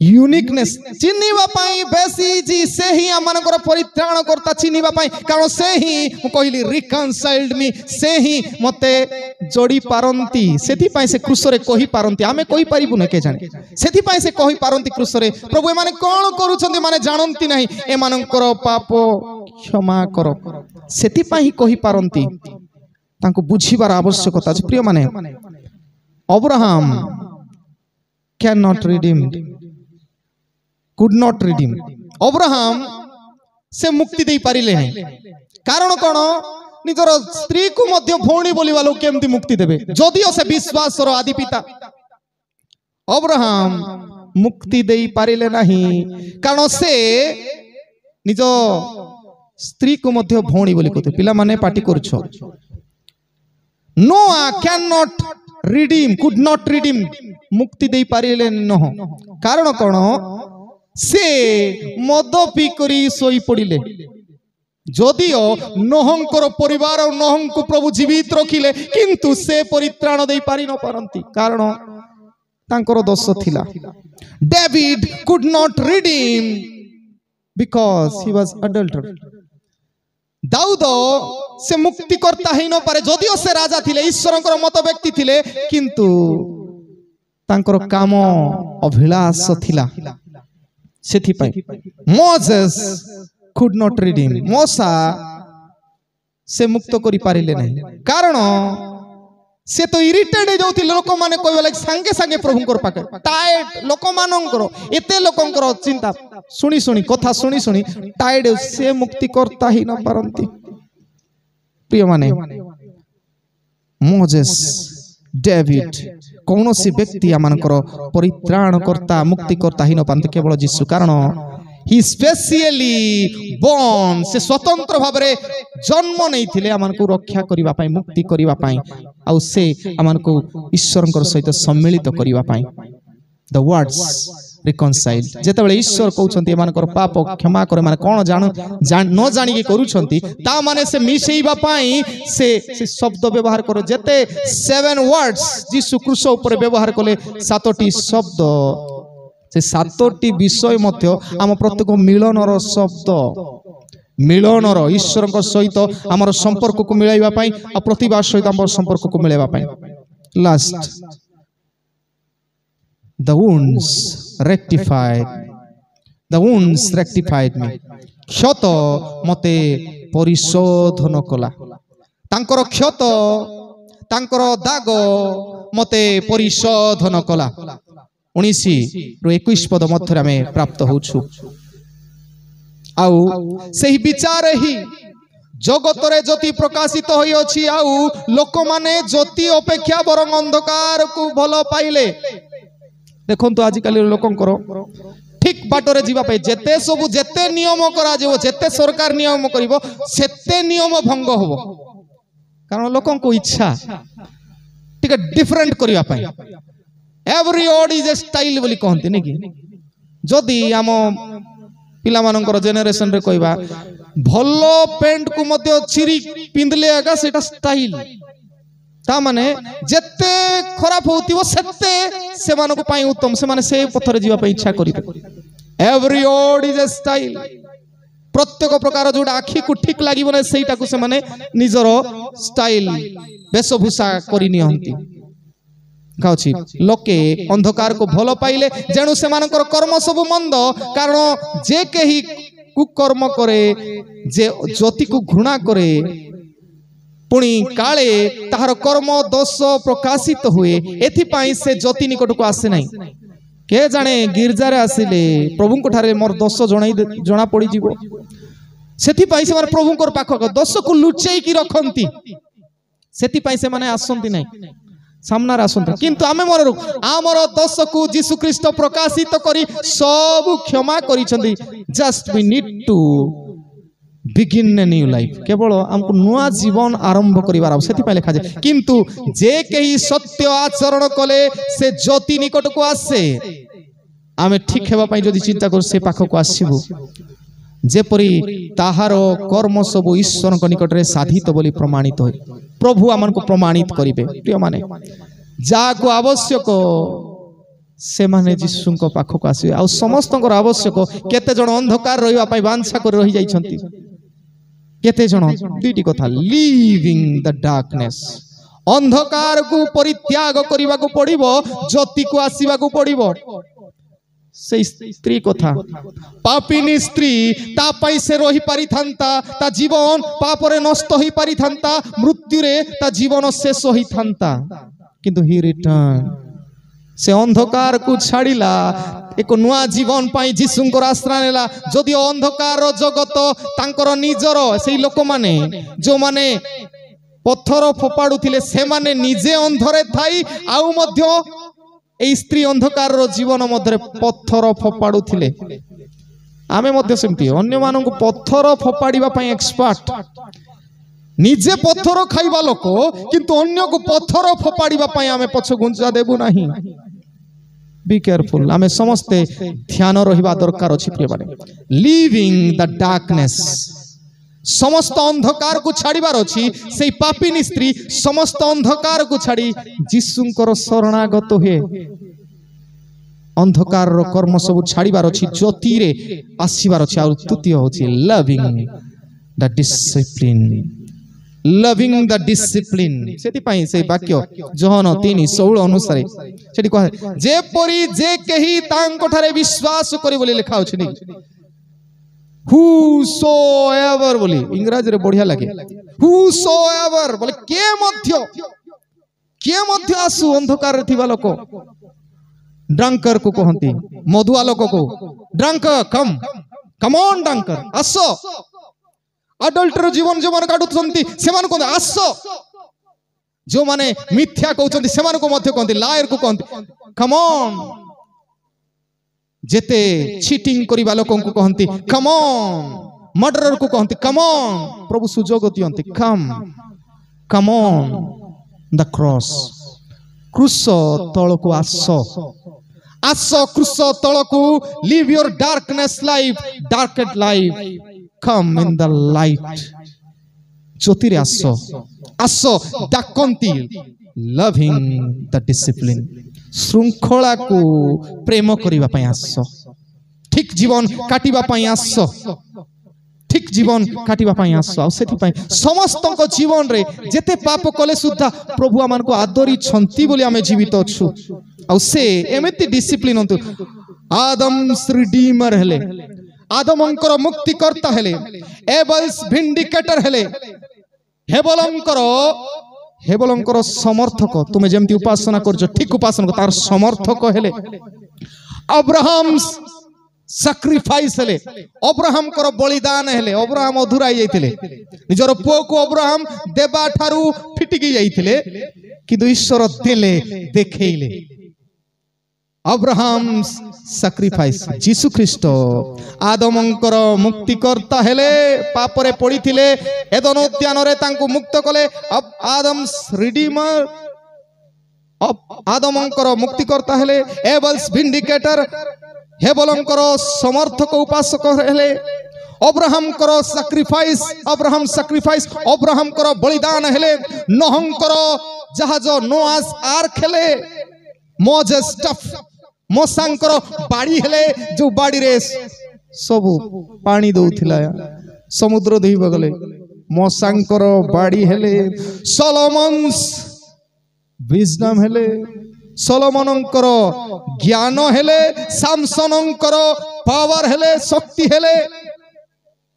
यूनिकनेस चिन्हिबा पाई बेसी जी से ही आमनकर परित्राण करता चिन्हिबा पाई कारण से ही मु कहली रिकनसाइल्ड मी से ही मते जोड़ी पारंती सेथि पाई से क्रूस रे कहि पारंती आमे कहि परिबु न के जाने सेथि पाई से कहि पारंती क्रूस रे प्रभु ए माने कोन करूछंती माने जानंती नाही ए मानकर पाप क्षमा करो सेथि पाई कहि पारंती तांको बुझिबार आवश्यकता अछि प्रिय माने Abraham can not redeem could not redeem Abraham से मुक्ति दे पारिले नहीं कारण कोन निजर स्त्री को मध्य भौणी बोलिबा लोक केमती मुक्ति देबे जदियो से विश्वास रो आदि पिता अब्राहम मुक्ति दे पारिले नहीं कारण से निज स्त्री को मध्य भौणी बोली कहते पिला माने पार्टी करछो नोआ can not redeem could not redeem मुक्ति दे पारिले न कारण कोन से मद पी करी सोई पड़िले जदियो नोहंकर परिवार और नोहं को प्रभु जीवित रखिले किंतु से परित्राण दे पारि न पारंती कारण तांकर दोष थिला David could not redeem because he was adulterer Daud से मुक्ति करता ही न पारे जदियो से राजा थिले ईश्वरकर मत व्यक्ति थिले किंतु तांकर काम अभिलाष थिला सेथि पाई मोसेस कुड नॉट रिडीम मोसा से मुक्त करि पारिले नहीं कारण से तो इरिटेट हो जाउथि लोक माने कहबा लाग संगे संगे प्रभु कर पाके टाइट लोक मानंकर एते लोकंकर चिंता सुनी सुनी कथा सुनी सुनी टाइट से मुक्ति करता ही न पारंती प्रिय माने मोसेस डेविड कौन सी व्यक्ति आमनकर परित्राण करता मुक्ति करता ही न पाते केवल जीशु कारण ही स्पेशली बॉर्न से स्वतंत्र भाव में जन्म नहीं थिले आमनको रक्षा करिवा पाई मुक्ति करिवा पाई आ से आमनको ईश्वरंकर सहित सम्मिलित करिवा पाई द वर्ड्स रिकनसाइल्ड जेतेबेले ईश्वर कहउछंती एमानकर पाप क्षमा करे माने कोन न जानि के करूछंती ता माने से मिसेइबा पाई से शब्द व्यवहार करो जेते 7 वर्ड्स जीसु क्रूस ऊपर व्यवहार कले 7टी शब्द से 7टी विषय मध्य आम प्रत्येक मिलनर शब्द मिलनर ईश्वर सहित आमर संपर्क को मिलाइबा पाई आ प्रतिभा सहित आमर संपर्क को मिलाइबा पाई last the wounds rectified me क्षत मते परिशोधन कला तांकर क्षत तांकर दाग मते परिशोधन कला 19 रु 21 पद मध्य में प्राप्त होछु आउ सही विचार ही जगत रे ज्योति प्रकाशित होई अछि आउ लोक माने ज्योति अपेक्षा बरं अंधकार को भलो पाइले देखो तो आजिकल लोकंकर ठीक बाटरे जीवा पे जेते सब जेते नियम करा जेबो जेते सरकार नियम करिवो सेते नियम भंग होबो कारण लोकन को इच्छा ठीक है डिफरेंट करिवा पाई every ode is a style बोली कहंती ने कि जदी हम पिला मानकर जेनरेशन रे कहबा भलो पेंट को मध्य चिरी पिंदले आगा सेटा स्टाइल ता माने जेते खराब होतिबो सेते से मानको पाई उत्तम से माने से पथरे जीवा पे इच्छा करिबे every ode is a style प्रत्येक प्रकार जोडा आखी को ठीक लागिबो ना सेटा को से माने निजरो स्टाइल वेशभूषा करि नियंती गाउछि लोके अंधकार को भलो पाइले जेनु से मानकर कर्म सब मंद कारण जे केही कुकर्म करे जे ज्योति को घृणा करे पुणी काले ताहार कर्म दोष प्रकाशित हुए एथिपाई से ज्योति निकट को आसे नहीं के जाने गिरजा रे आसिले प्रभु को ठारे मोर दोष जना पड़ी जीवो सेथिपाई से माने प्रभु को पाख दोष को लुचेई की रखंती सेथिपाई से माने आसंती नहीं सामना आसंती किंतु आमे मोर आमर दोष को यीशु ख्रीष्ट प्रकाशित करी सब क्षमा करिसंती just we need to begin a new life केवल हमको नुआ जीवन आरंभ करिवार आवश्यकता पाई लिखा जाए किंतु जे कहीं सत्य आचरण कले से ज्योति निकट को आसे आमे ठीक हेबा पाई जदी चिंता कर से पाख को आसीबो जेपरी ताहार कर्म सब ईश्वर निकट रे साधित बोली प्रमाणित होय प्रभु हमन को प्रमाणित करिवे प्रिय माने जाको आवश्यक से माने जीशु को पाखक आसे आ समस्त आवश्यक केते जण अंधकार रहिबा पई बांछा कर रहि जाई छंती केते जण दुईटी कथा लिविंग द डार्कनेस अंधकार को परित्याग करबा को पड़िबो ज्योति को आसीबा को पड़िबो से स्त्री कथा पापिनी स्त्री ता पई से रही पारि थांता ता जीवन पापरे नष्ट होई पारि थांता मृत्यु रे ता जीवन शेष होई थांता किंतु ही रिटर्न से अंधकार को छाड़िला एक नुआ जीवन पाई जीशुंकर आश्रय नेला जदि अंधकार जगत तांकर निजर सेई लोक माने जो माने पत्थर फोपाड़ुथिले से माने निजे अंधरे थाई आउ मध्य ए स्त्री अंधकार जीवन मध्य पत्थर फोपाड़ुथिले आमे मध्य सेमती अन्य मानक पत्थर फोपाड़िबा पई एक्सपर्ट निजे पत्थर खाइबा लोक किंतु अन्य को पत्थर फोपाड़िबा पई आमे पछ गुंजा देबु नाही बी केयरफुल आमे समस्ते ध्यान रहिबा दरकार अछि प्रिय बारे लिविंग द डार्कनेस समस्त अंधकार को छाड़िबार अछि सेई पापिनी स्त्री समस्त अंधकार को छाड़ी जीशुंकर शरणागत हुए अंधकार रो कर्म सब छाड़िबार अछि ज्योति रे आसीबार अछि आ तृतीय होछि loving the discipline loving the discipline सेति पई से वाक्य जोहन 3:16 अनुसार सेति कहे जे परी जे केही तांको ठारे विश्वास करी बोली लिखा अछि नि whosoever बोली इंग्रजी रे बढ़िया लागे whosoever बोले के मध्य आसु अंधकार रे थिबा लोक ड्रंकर को कहंती मधुआ लोक को ड्रंकर कम ऑन ड्रंकर आसो अडल्टर जीवन जो माने काटुछंती से मान को आसो जो माने मिथ्या कहउछंती से मान को मध्य कहंती लायर को कहंती कम ऑन जेते चीटिंग करिबा लोकन को कहंती कम ऑन मर्डरर को कहंती कम ऑन प्रभु सुजोग दियंती कम ऑन द क्रॉस क्रूस तळ को आसो क्रूस तळ को live your darkness life darkened life come in the light ज्योति रे आसो डाकंती लविंग द डिसिप्लिन श्रृंखला को प्रेम करिबा पई आसो ठीक जीवन काटिबा पई आसो ठीक जीवन काटिबा पई आसो सेति पई समस्त को जीवन रे जेते पाप कले सुद्धा प्रभु आमान को आदरी छंती बोली आमे जीवित अछु आ से एमिति डिसिप्लिन अंतु आदम रिडीमर हेले आदमंकर मुक्ति करता हेले एबल्स विंडिकेटर हेले हेबलंकर समर्थक तुमे जेमती उपासना करजो ठीक उपासना तार समर्थक हेले अब्राहम सैक्रिफाइस हेले अब्राहम कर बलिदान हेले अब्राहम अधूरा जाइथिले निजर पुओ को अब्राहम देबा ठारू फिटिकी जाइथिले किंतु ईश्वर देले देखैले अब्राहम सैक्रिफाइस जीसु ख्रीष्ट आदमंकर मुक्ति करता हेले पापरे पड़ीथिले एदन उद्यान रे तांको मुक्त कले आदम रिडीमर आदमंकर मुक्ति करता हेले एबल्स विंडिकेटर हेबलंकर समर्थक उपासक हेले अब्राहम करो सैक्रिफाइस अब्राहम करो बलिदान हेले नोहंकर जहाज नोआस आर्क हेले मोजेस स्टफ मोसांकर बाड़ी हेले जो बाड़ी रे सब पानी दउथिला समुद्र देहि बगले मोसांकर बाड़ी हेले सोलोमन्स विजडम हेले सोलोमनंकर ज्ञान हेले सामसनंकर पावर हेले शक्ति हेले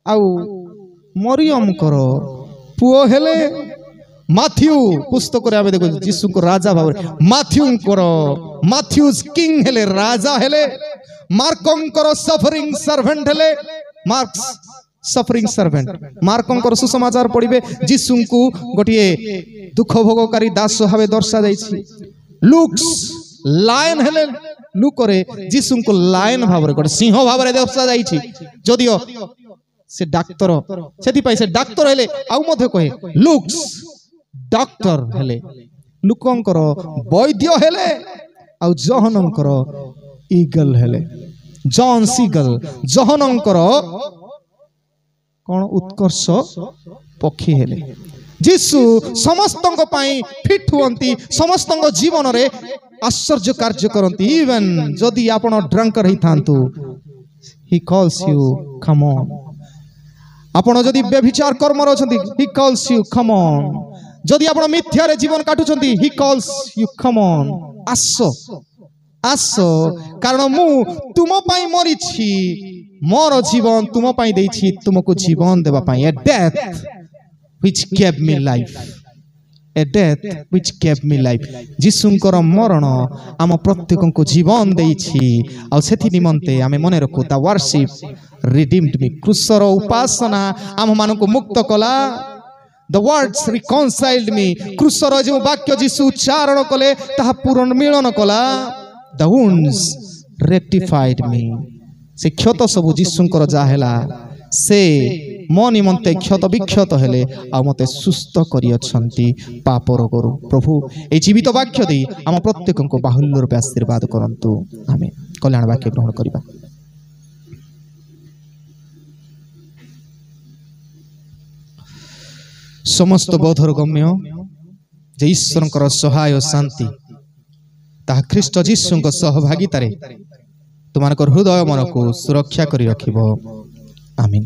आउ मरियम करो पुओ हेले माथ्यू पुस्तक रे आबे देखो जीसु को राजा भाव माथ्यूज किंग हेले राजा हेले मार्कंकर सफरिंग सर्वेंट हेले मार्क्स सफरिंग सर्वेंट मार्कंकर सुसमाचार पढ़िबे जीसु को गोटिए दुख भोगकारी दास भावे दर्शा जाइछि लुक्स लायन हेले लुक रे जीसु को लायन भाव रे गोटे सिंह भाव रे दर्शा जाइछि जदियो से डाक्टर सेति पई से डाक्टर हेले आउ मधे कहे लुक्स डॉक्टर हेले लुकंकर वैद्य हेले आउ जहनंकर ईगल हेले जॉन सीगल जहनंकर कोन उत्कर्ष पक्षी हेले जीशु समस्तंग पाई फिट हुअंती समस्तंग जीवन रे आश्चर्य कार्य करंती इवन जदि आपण ड्रंकर ही थांतु he calls you come on आपण जदि व्यभिचार कर्म रछंती he calls you come on जदि आपण मिथ्या रे जीवन काटुछंती he calls you come on आसो आसो कारण मु तुम पाई मरिछि मोर जीवन तुम पाई देछि तुमको जीवन देबा पाई ए death which gave me life a death which gave me life जीशुंकर मरण आम प्रत्येक को जीवन देछि आ सेथि निमंते आमे मने रखु ता वर्शिप redeemed me क्रूसर उपासना आम मान को मुक्त कला the words reconciled me crusher जो वाक्य जीशु उच्चारण कले ताहा पूर्ण मिलन कला the wounds rectified me से क्षत सब जीशुंकर जा हैला से मो निमंते क्षत विक्षत हेले आ मते सुस्थ करी अछंती पाप रोगरु प्रभु ए जीवित वाक्य दे आम प्रत्येक को बाहुल्य रूपे आशीर्वाद करंतु आमेन कल्याण वाक्य ग्रहण करिबा समस्त बोधर गम्य जे ईश्वरंकर सहाय शांति ता ख्रीष्ट जीशुंक सहभागितारे तुमानकर हृदय मन को सुरक्षा करी रखिबो आमीन।